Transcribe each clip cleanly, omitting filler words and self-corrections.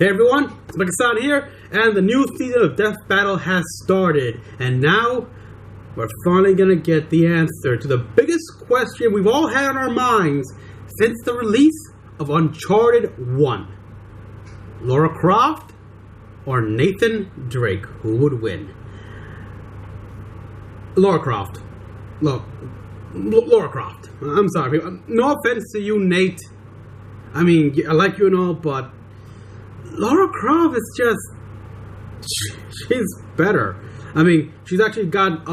Hey everyone, it's Mecha-san here, and the new season of Death Battle has started. And now, we're finally gonna get the answer to the biggest question we've all had on our minds since the release of Uncharted 1. Lara Croft or Nathan Drake? Who would win? Lara Croft. Look, Lara Croft. I'm sorry. No offense to you, Nate. I mean, I like you and all, but Lara Croft is just... she's better. I mean, she's actually got,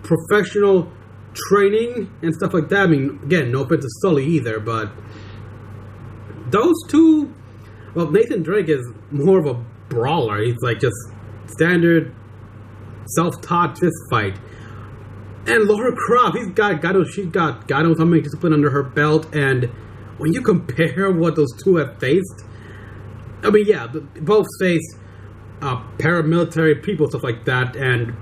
professional training and stuff like that. I mean, again, no offense to Sully either, but those two... Well, Nathan Drake is more of a brawler. He's like just standard self-taught fist fight. And Lara Croft, she's got God knows how many discipline under her belt, and when you compare what those two have faced, I mean, yeah, both face paramilitary people, stuff like that, and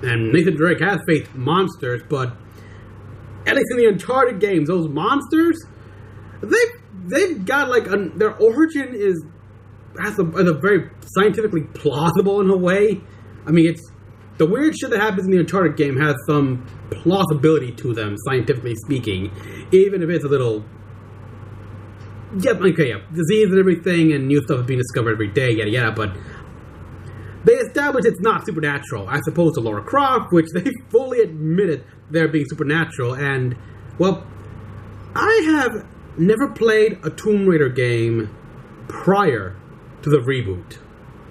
Nathan Drake has faced monsters, but at least in the Uncharted games, those monsters, they've got their origin is a very scientifically plausible in a way. I mean, it's the weird shit that happens in the Uncharted game has some plausibility to them, scientifically speaking, even if it's a little. Disease and everything, and new stuff is being discovered every day, yada yada, but they established it's not supernatural, as opposed to Lara Croft, which they fully admitted they're being supernatural, and, well, I have never played a Tomb Raider game prior to the reboot,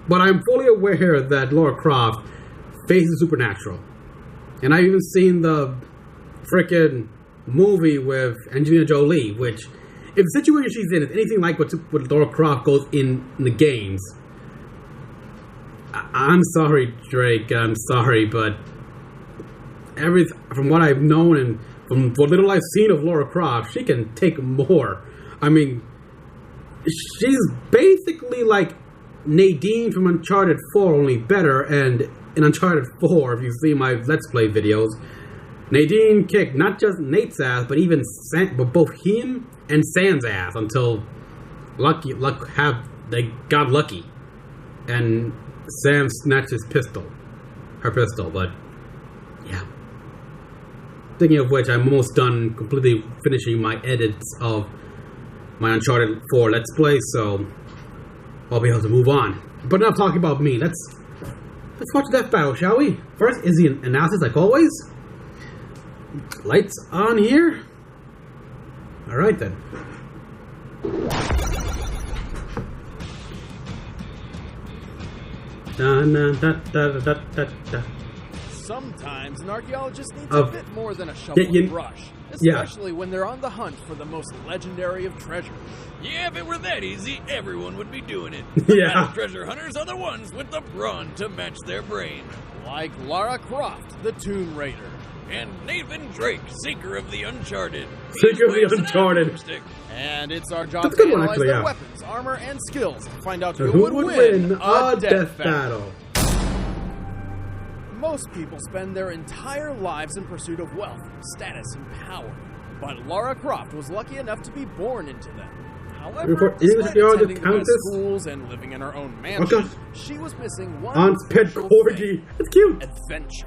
but I'm fully aware that Lara Croft faces supernatural, and I've even seen the frickin' movie with Angelina Jolie, which... if the situation she's in is anything like what Lara Croft goes in the games, I'm sorry, Drake. I'm sorry, but from what I've known and from what little I've seen of Lara Croft, she can take more. I mean, she's basically like Nadine from Uncharted 4, only better. And in Uncharted 4, if you see my Let's Play videos, Nadine kicked not just Nate's ass, but even but both him and Sam's ass until they got lucky, and Sam snatched her pistol. But yeah. Thinking of which, I'm almost done completely finishing my edits of my Uncharted 4 Let's Play, so I'll be able to move on. But enough talking about me. Let's watch Death Battle, shall we? First is the analysis, like always. Lights on here. Alright then. Sometimes an archaeologist needs a bit more than a shovel and brush, especially when they're on the hunt for the most legendary of treasures. Yeah, if it were that easy, everyone would be doing it. Yeah. The treasure hunters are the ones with the brawn to match their brain. Like Lara Croft, the Tomb Raider. And Nathan Drake, seeker of the Uncharted. Seeker of the Uncharted. And it's our job to analyze their weapons, armor, and skills. Find out who would win a death battle. Most people spend their entire lives in pursuit of wealth, status, and power. But Lara Croft was lucky enough to be born into them. However, despite attending the best schools and living in her own mansion, she was missing one crucial thing. That's cute. Adventure.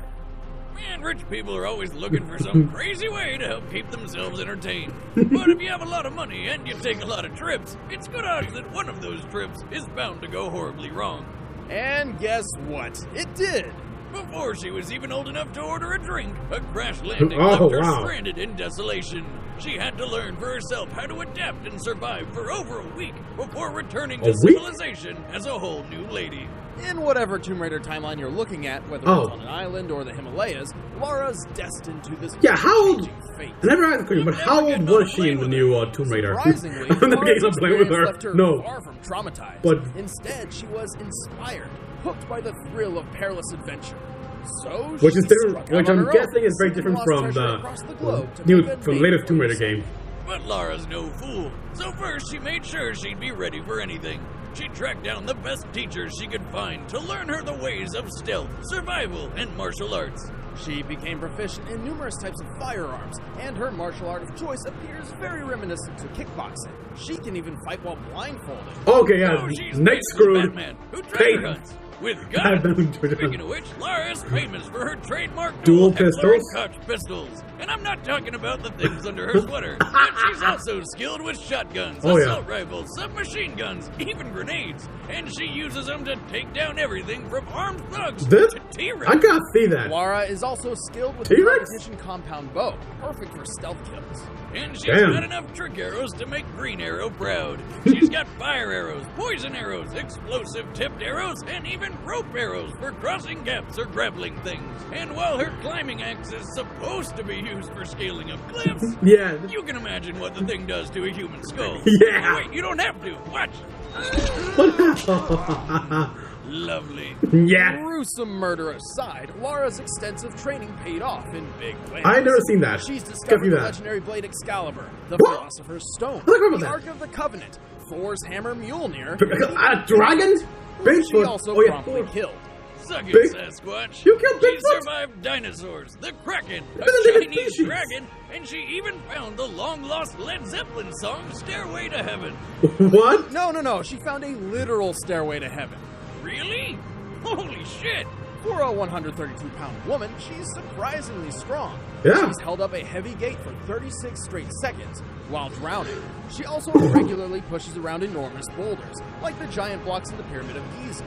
Man, rich people are always looking for some crazy way to help keep themselves entertained. But if you have a lot of money and you take a lot of trips, it's good odds that one of those trips is bound to go horribly wrong. And guess what? It did. Before she was even old enough to order a drink, a crash landing left her stranded in desolation. She had to learn for herself how to adapt and survive for over a week before returning to civilization as a whole new lady. In whatever Tomb Raider timeline you're looking at, whether it's on an island or the Himalayas, Lara's destined to this fate. I never asked the question, but how old was she in the new Tomb Raider? Surprisingly, Lara's experience left her far from traumatized. But instead, she was inspired, hooked by the thrill of perilous adventure. So which is different, which I'm guessing is very different from the latest Tomb Raider game. But Lara's no fool, so first she made sure she'd be ready for anything. She tracked down the best teachers she could find to learn her the ways of stealth, survival, and martial arts. She became proficient in numerous types of firearms, and her martial art of choice appears very reminiscent to kickboxing. She can even fight while blindfolded. Okay, yeah, Nate screwed. Batman, who treasure hunts with guns. Speaking of which, Lara is famous for her trademark dual pistols, Koch pistols. And I'm not talking about the things under her sweater. But she's also skilled with shotguns, assault rifles, submachine guns, even grenades. And she uses them to take down everything from armed thugs to T-Rex. I gotta see that. Lara is also skilled with the competition compound bow, perfect for stealth kills. And she's got enough trick arrows to make Green Arrow proud. She's got fire arrows, poison arrows, explosive tipped arrows, and even rope arrows for crossing gaps or grappling things. And while her climbing axe is supposed to be used for scaling up cliffs, you can imagine what the thing does to a human skull. Oh, wait, you don't have to. Watch. Lovely. Yeah. Gruesome murder aside, Lara's extensive training paid off in big ways. I've never seen that. She's discovered the legendary blade Excalibur, the Philosopher's Stone, the Ark of the Covenant, Thor's hammer Mjolnir, dragon? Bigfoot. She also promptly killed. Suck it, Sasquatch. You killed Bigfoot? She survived dinosaurs, the Kraken, a Chinese dragon, and she even found the long-lost Led Zeppelin song, Stairway to Heaven. What? No. She found a literal stairway to heaven. Really? Holy shit! For a 132-pound woman, she's surprisingly strong. Yeah. She's held up a heavy gate for 36 straight seconds while drowning. She also regularly pushes around enormous boulders, like the giant blocks in the Pyramid of Giza.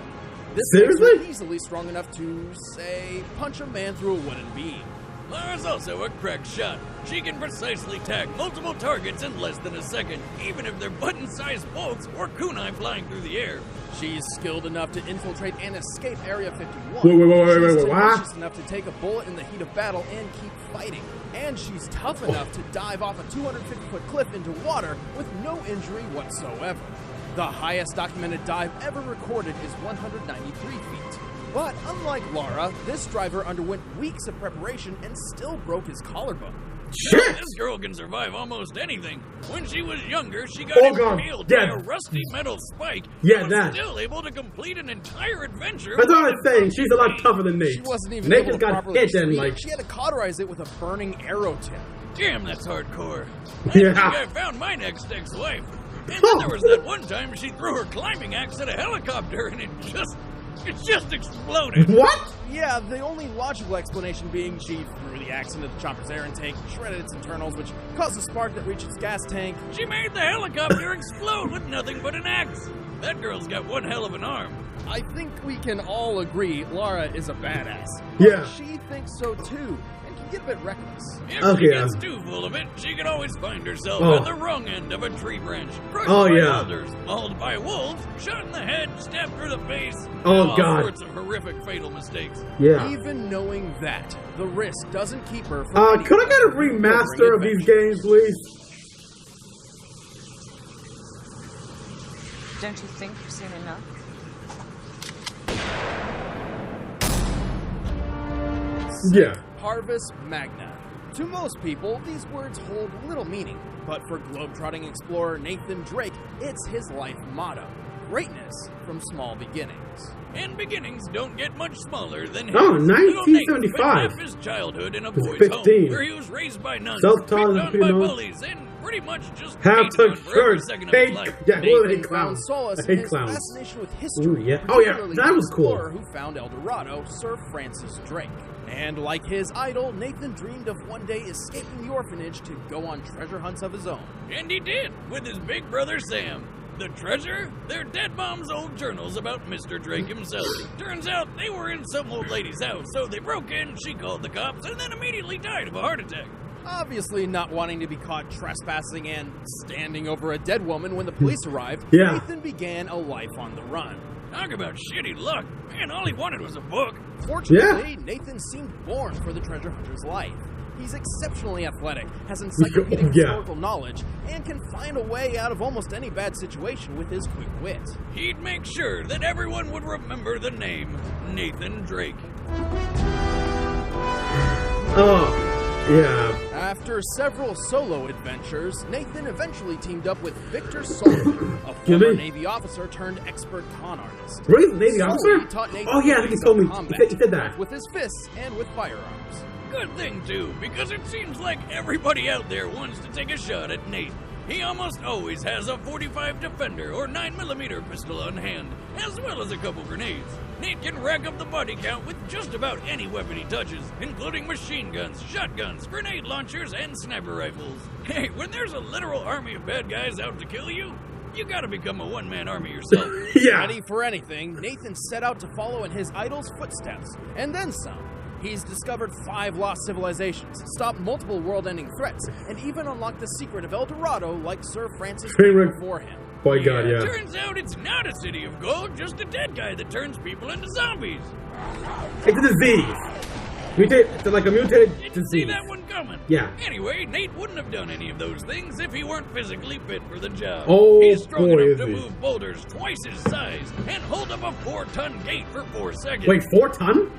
This makes her easily strong enough to, say, punch a man through a wooden beam. Lara's also a crack shot. She can precisely tag multiple targets in less than a second, even if they're button-sized bolts or kunai flying through the air. She's skilled enough to infiltrate and escape Area 51. Wait, she's tenacious enough to take a bullet in the heat of battle and keep fighting. And she's tough enough to dive off a 250-foot cliff into water with no injury whatsoever. The highest documented dive ever recorded is 193 feet. But unlike Lara, this driver underwent weeks of preparation and still broke his collarbone. Shit! This girl can survive almost anything. When she was younger, she got impaled by a rusty metal spike. Was still able to complete an entire adventure. That's all I'm saying. She's a lot tougher than me. She wasn't even Nate able to got properly hit speed. and like She had to cauterize it with a burning arrow tip. Damn, that's hardcore. I think I found my next ex-wife. And then there was that one time she threw her climbing axe at a helicopter and it just exploded. What? Yeah, the only logical explanation being she threw the axe into the chopper's air intake, shredded its internals, which caused a spark that reached its gas tank. She made the helicopter explode with nothing but an axe. That girl's got one hell of an arm. I think we can all agree Lara is a badass. Yeah. She thinks so too, and can get a bit reckless. If she gets too full of it, she can always find herself at the wrong end of a tree branch, crushed by boulders, mauled by wolves, shot in the head, stabbed through the face, all sorts of horrific fatal mistakes. Yeah. Even knowing that, the risk doesn't keep her from could I get a remaster of these games, please? Don't you think you've seen enough? Yeah. Parvis Magna. To most people, these words hold little meaning, but for globetrotting explorer Nathan Drake, it's his life motto. Greatness from small beginnings. And beginnings don't get much smaller than his. 1975. Half his childhood in a boys' home, where he was raised by nuns, picked on by bullies, and pretty much just have to church. Nathan found solace in his fascination with history. That was cool. Who found El Dorado, Sir Francis Drake. And like his idol, Nathan dreamed of one day escaping the orphanage to go on treasure hunts of his own. And he did, with his big brother Sam. The treasure? They're Dead Mom's old journals about Mr. Drake himself. Turns out they were in some old lady's house, so they broke in, she called the cops, and then immediately died of a heart attack. Obviously not wanting to be caught trespassing and standing over a dead woman when the police arrived, Yeah. Nathan began a life on the run. Talk about shitty luck. Man, all he wanted was a book. Fortunately, Nathan seemed born for the treasure hunter's life. He's exceptionally athletic, has encyclopedic historical knowledge, and can find a way out of almost any bad situation with his quick wit. He'd make sure that everyone would remember the name Nathan Drake. Oh, yeah. After several solo adventures, Nathan eventually teamed up with Victor Sullivan, a former Navy officer turned expert con artist. Really? Navy officer? Oh yeah, I think he told me. He said that. With his fists and with firearms. Good thing, too, because it seems like everybody out there wants to take a shot at Nate. He almost always has a .45 Defender or 9mm pistol on hand, as well as a couple grenades. Nate can rack up the body count with just about any weapon he touches, including machine guns, shotguns, grenade launchers, and sniper rifles. Hey, when there's a literal army of bad guys out to kill you, you gotta become a one-man army yourself. Yeah. Ready for anything, Nathan set out to follow in his idol's footsteps, and then some. He's discovered 5 lost civilizations, stopped multiple world-ending threats, and even unlocked the secret of El Dorado like Sir Francis Drake before him. By God, yeah. Turns out it's not a city of gold, just a dead guy that turns people into zombies. It's a disease. It's like a mutated disease. Didn't see that one coming. Yeah. Anyway, Nate wouldn't have done any of those things if he weren't physically fit for the job. Oh, he's strong boy, enough to move boulders twice his size and hold up a 4-ton gate for 4 seconds. Wait, 4 ton?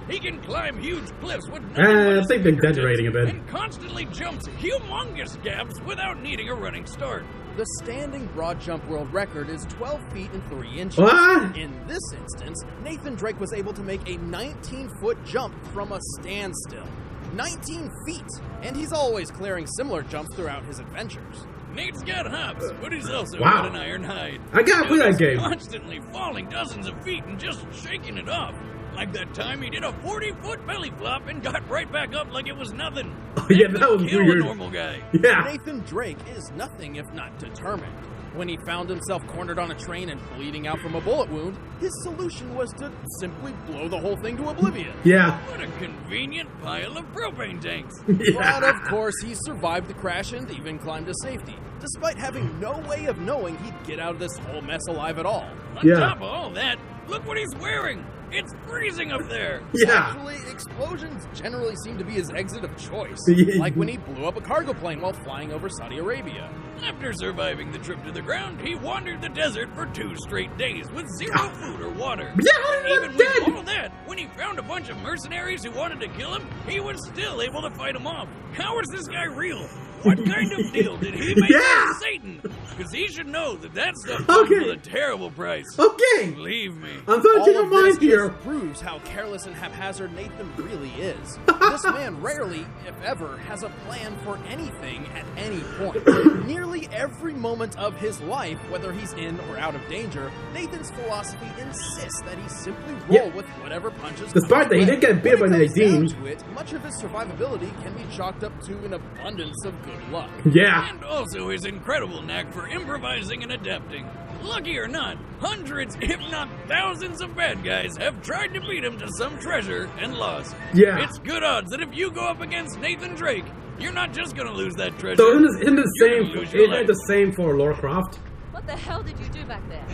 He can climb huge cliffs with nothing I think they're exaggerating a bit. and constantly jumps humongous gaps without needing a running start. The standing broad jump world record is 12 feet and 3 inches. What? In this instance, Nathan Drake was able to make a 19-foot jump from a standstill. 19 feet! And he's always clearing similar jumps throughout his adventures. Nate's got hops, but he's also got an iron hide. I gotta play that game. Constantly falling dozens of feet and just shaking it off. Like that time he did a 40-foot belly flop and got right back up like it was nothing. Oh, yeah, that was kill weird. A normal guy. Yeah. Nathan Drake is nothing if not determined. When he found himself cornered on a train and bleeding out from a bullet wound, his solution was to simply blow the whole thing to oblivion. Yeah. What a convenient pile of propane tanks. But of course, he survived the crash and even climbed to safety, despite having no way of knowing he'd get out of this whole mess alive at all. On top of all that, look what he's wearing. It's freezing up there. Yeah. Actually, explosions generally seem to be his exit of choice. Like when he blew up a cargo plane while flying over Saudi Arabia. After surviving the trip to the ground, he wandered the desert for 2 straight days with zero food or water. Yeah, even with all that, when he found a bunch of mercenaries who wanted to kill him, he was still able to fight them off. How is this guy real? What kind of deal did he make with Satan? Because he should know that that stuff comes with a terrible price. Okay. Believe me. I'm trying to take a mind here. Proves how careless and haphazard Nathan really is. This man rarely, if ever, has a plan for anything at any point. Nearly every moment of his life, whether he's in or out of danger, Nathan's philosophy insists that he simply roll with whatever punches. Despite that, he did get bit by Nadine. Much of his survivability can be chalked up to an abundance of good luck. Yeah. And also his incredible knack for improvising and adapting. Lucky or not, hundreds, if not thousands of bad guys have tried to beat him to some treasure and lost. Yeah. It's good odds that if you go up against Nathan Drake, you're not just gonna lose that treasure. So isn't the same for Lara Croft? What the hell did you do back there?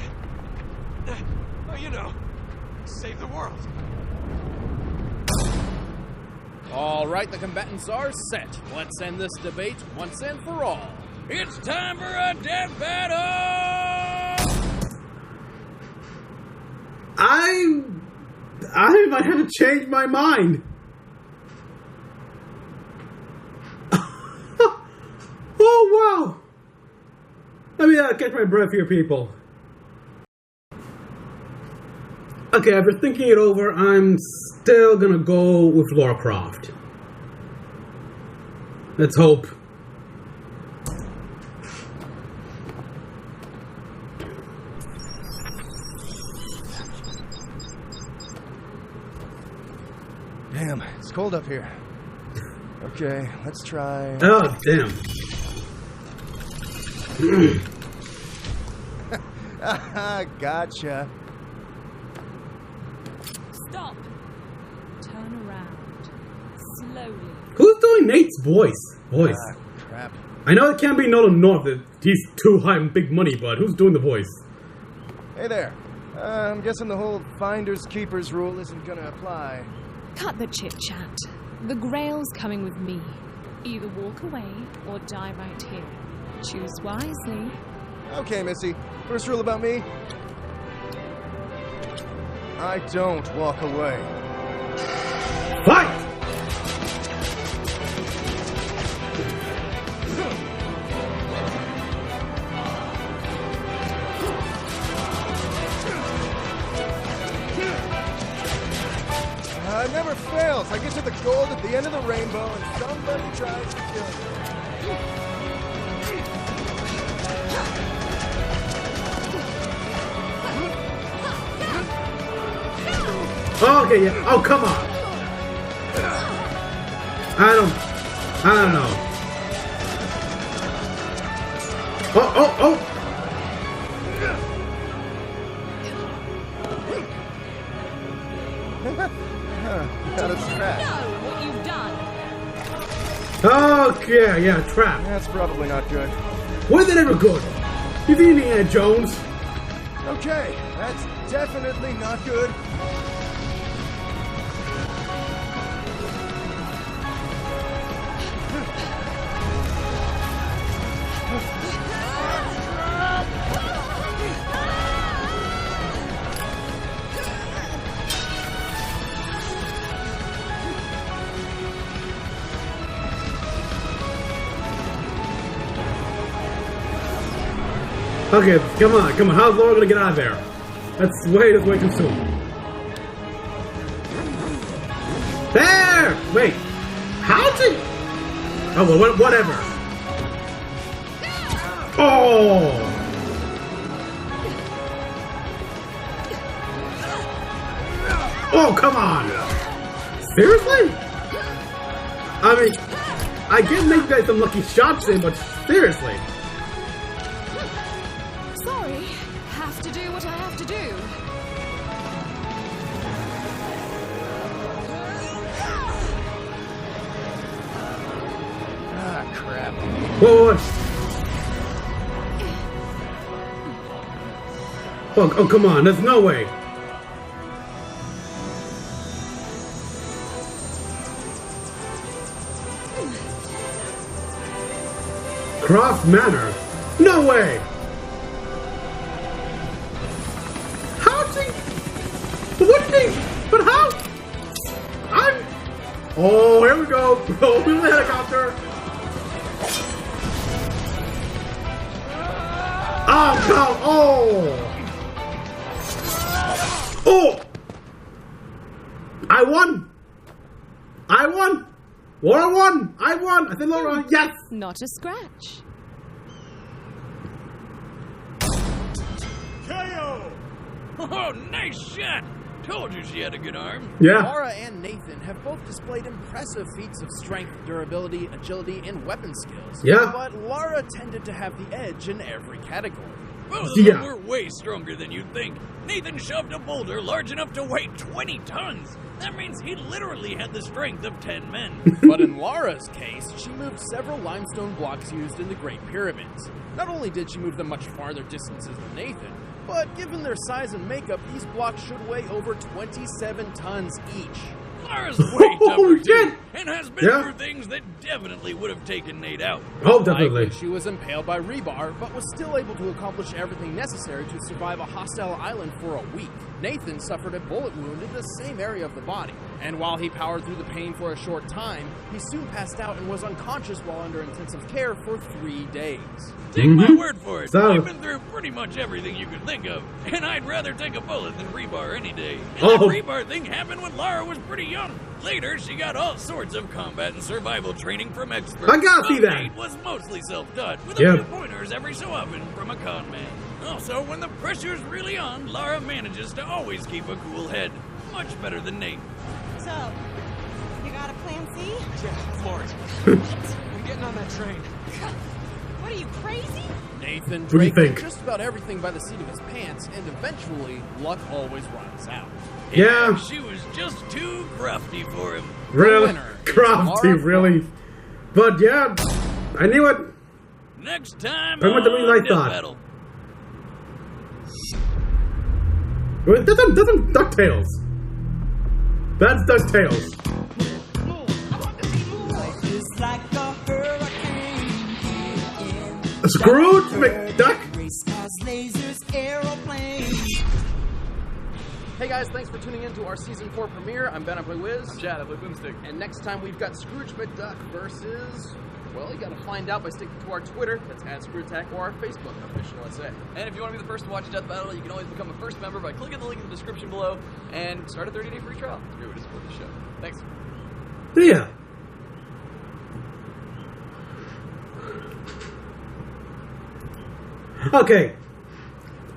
Oh, you know, save the world. All right, the combatants are set. Let's end this debate once and for all. It's time for a death battle! I might have to change my mind. Oh, wow. Let me catch my breath here, people. Okay, after thinking it over, I'm still gonna go with Lara Croft. Let's hope. Damn, it's cold up here. Okay, let's try... Oh, damn. Gotcha. Stop. Turn around. Slowly. Who's doing Nate's voice? Crap. I know it can't be Nolan North, that he's too high and big money, but who's doing the voice? Hey there. I'm guessing the whole finders keepers rule isn't gonna apply. Cut the chit-chat. The Grail's coming with me. Either walk away or die right here. Choose wisely. Okay, Missy. First rule about me. I don't walk away. Fight! fails. I get to the gold at the end of the rainbow and somebody tries to kill me. Okay, yeah. Oh, come on. I don't know. Oh. Got a trap. know what you've done. Okay, yeah, trap. That's probably not good. Was it ever good? You've eating it, Jones. Okay, that's definitely not good. Okay, come on. How's Laura gonna get out of there? That's way too soon. There! Wait. How'd you? Oh, well, whatever. Oh! Oh, come on! Seriously? I mean, I get maybe got some lucky shots in, but seriously. Have to do what I have to do. Ah, crap. Whoa. Oh, come on. There's no way. Croft Manor? No way! But how? Oh, here we go. Oh, we the helicopter. Oh, no. Oh. I won. Laura won. I won. I think Laura won. Yes. Not a scratch. KO! Oh, nice shot. Told you she had a good arm. Yeah. Lara and Nathan have both displayed impressive feats of strength, durability, agility, and weapon skills. Yeah. But Lara tended to have the edge in every category. Both of them were way stronger than you'd think. Nathan shoved a boulder large enough to weigh 20 tons. That means he literally had the strength of 10 men. But in Lara's case, she moved several limestone blocks used in the Great Pyramids. Not only did she move them much farther distances than Nathan, but given their size and makeup, these blocks should weigh over 27 tons each. Lara's way tougher shit. too, and has been through things that definitely would have taken Nate out. Oh, definitely. Likely she was impaled by rebar, but was still able to accomplish everything necessary to survive a hostile island for a week. Nathan suffered a bullet wound in the same area of the body, and while he powered through the pain for a short time, he soon passed out and was unconscious while under intensive care for 3 days. Take my word for it, I've been through pretty much everything you could think of, and I'd rather take a bullet than rebar any day. And that rebar thing happened when Lara was pretty young. Later, she got all sorts of combat and survival training from experts. I gotta see that. Nate was mostly self-taught, with a few pointers every so often from a con man. Also, when the pressure's really on, Lara manages to always keep a cool head. Much better than Nate. So, you got a plan C? Yeah, Lord. I'm getting on that train. What are you, crazy? Nathan do you drank think? just about everything by the seat of his pants, and eventually, luck always runs out. Yeah. She was just too crafty for him. Really? winner is Crafty, Lara really? But yeah, I knew it. Next time Pretty much the reason I on thought. Death Battle. Wait, that's DuckTales. That's DuckTales. Scrooge McDuck. Hey guys, thanks for tuning in to our Season 4 premiere. I'm Ben, I play Wiz. I'm Chad, I play Boomstick. And next time we've got Scrooge McDuck versus Well, you gotta find out by sticking to our Twitter, that's @ScrewAttack, or our Facebook, Official SA. And if you want to be the first to watch a death battle, you can always become a first member by clicking the link in the description below and start a 30-day free trial. It's a great way to support the show. Thanks. Yeah. Okay.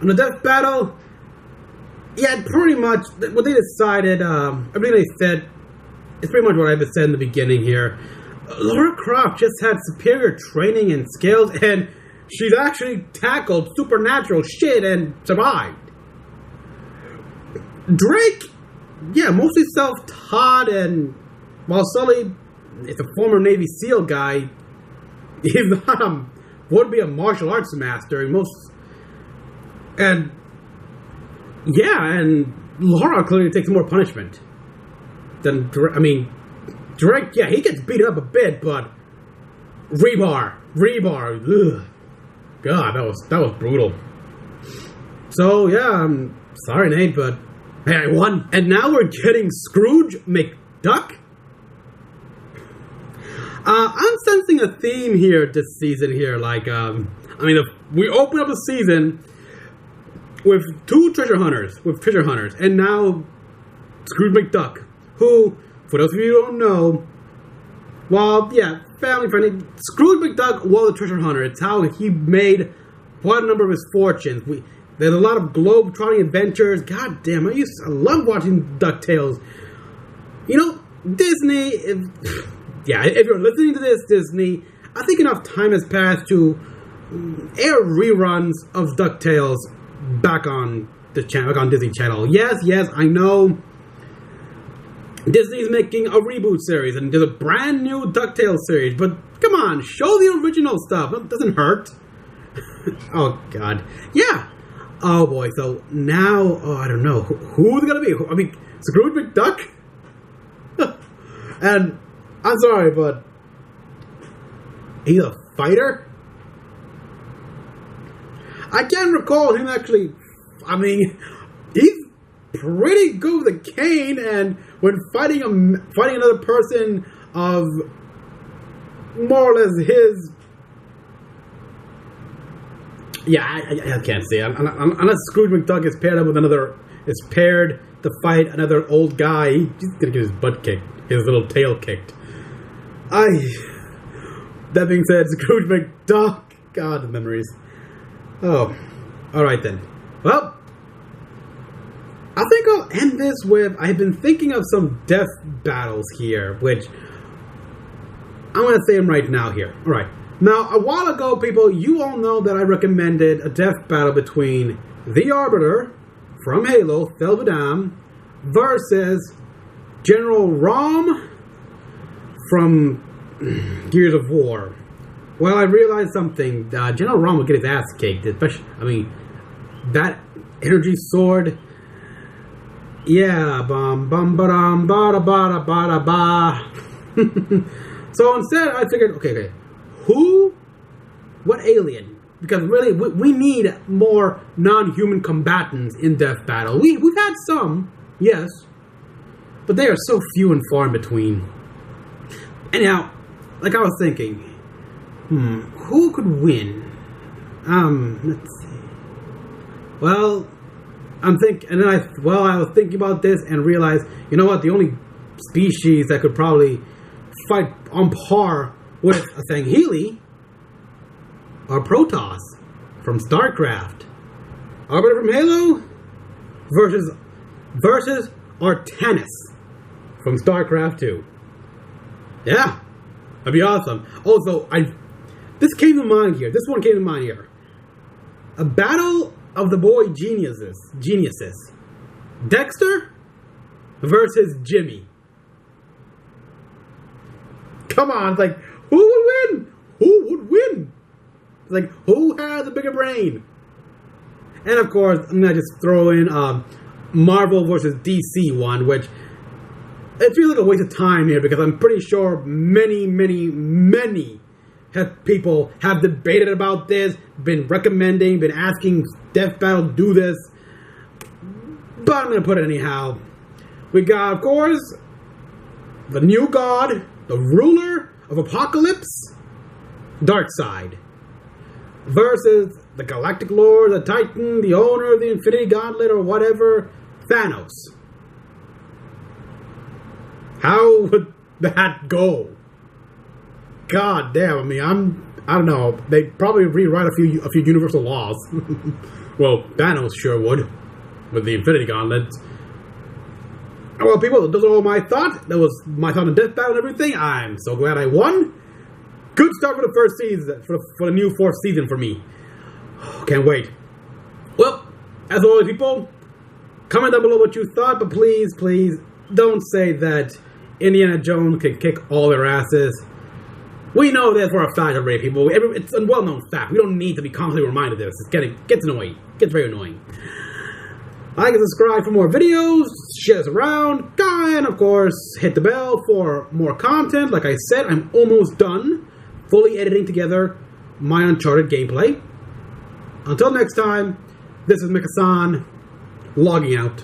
On the death battle, yeah, pretty much what they decided, everything they said, is pretty much what I've said in the beginning here. Lara Croft just had superior training and skills, and she's actually tackled supernatural shit and survived. Drake, yeah, mostly self-taught, and while Sully is a former Navy SEAL guy, he's not would be a martial arts master. And Lara clearly takes more punishment than Drake. Yeah, he gets beat up a bit, but rebar, ugh. God, that was brutal. So yeah, I'm sorry, Nate, but hey, I won. And now we're getting Scrooge McDuck. I'm sensing a theme here this season here. Like, if we open up a season with two treasure hunters, and now Scrooge McDuck, who, for those of you who don't know, well, yeah, family friendly, Scrooge McDuck was a treasure hunter. It's how he made quite a number of his fortunes. There's a lot of globe-trotting adventures. God damn, I love watching DuckTales. You know, Disney, if you're listening to this, Disney, I think enough time has passed to air reruns of DuckTales back on the channel, back on Disney Channel. Yes, I know Disney's making a reboot series, and there's a brand new DuckTales series, but come on, show the original stuff. It doesn't hurt. Oh, God. Yeah. Oh, boy. So now, I don't know. Who's it going to be? Scrooge McDuck? And I'm sorry, but he's a fighter? I can't recall him actually. He's pretty good with a cane, and when fighting another person of more or less his. Yeah, I can't say. Unless Scrooge McDuck is paired to fight another old guy, he's gonna get his butt kicked, his little tail kicked. That being said, Scrooge McDuck. God, the memories. Oh, alright then. Well, I think I'll end this with, I've been thinking of some death battles here, which I'm going to say them right now here. Alright. Now, a while ago, people, you all know that I recommended a death battle between the Arbiter from Halo, Thelvadam, versus General Rom from Gears of War. Well, I realized something. General Rom will get his ass kicked. Especially, that energy sword. Yeah, bum, ba ba. So instead, I figured, okay. What alien? Because really, we need more non-human combatants in death battle. We've had some, yes, but they are so few and far in between. Anyhow, like I was thinking, who could win? Let's see. Well, I was thinking about this and realized, you know what? The only species that could probably fight on par with a Sangheili are Protoss from StarCraft. Arbiter from Halo versus Artanis from StarCraft 2. Yeah, that'd be awesome. Also, this one came to mind here. A battle of the boy geniuses. Dexter versus Jimmy. Come on, it's like, who would win? Who would win? It's like, who has a bigger brain? And of course, I'm gonna just throw in Marvel versus DC one, which it feels like a waste of time here because I'm pretty sure many people have debated about this, been recommending, been asking Death Battle to do this. But I'm going to put it anyhow. We got, of course, the new god, the ruler of Apocalypse, Darkseid versus the Galactic Lord, the Titan, the owner of the Infinity Gauntlet, or whatever, Thanos. How would that go? God damn, I mean, I don't know. They'd probably rewrite a few universal laws. Well, Thanos sure would, with the Infinity Gauntlet. Well, people, those are all my thoughts. That was my thought on Death Battle and everything. I'm so glad I won. Good start for the first season, for the new 4th season for me. Can't wait. Well, as always, people, comment down below what you thought, but please, please, don't say that Indiana Jones can kick all their asses. We know this for a fact already, people. It's a well-known fact. We don't need to be constantly reminded of this. It gets annoying. It gets very annoying. Like and subscribe for more videos, share this around, and of course, hit the bell for more content. Like I said, I'm almost done fully editing together my Uncharted gameplay. Until next time, this is Mecha-san, logging out.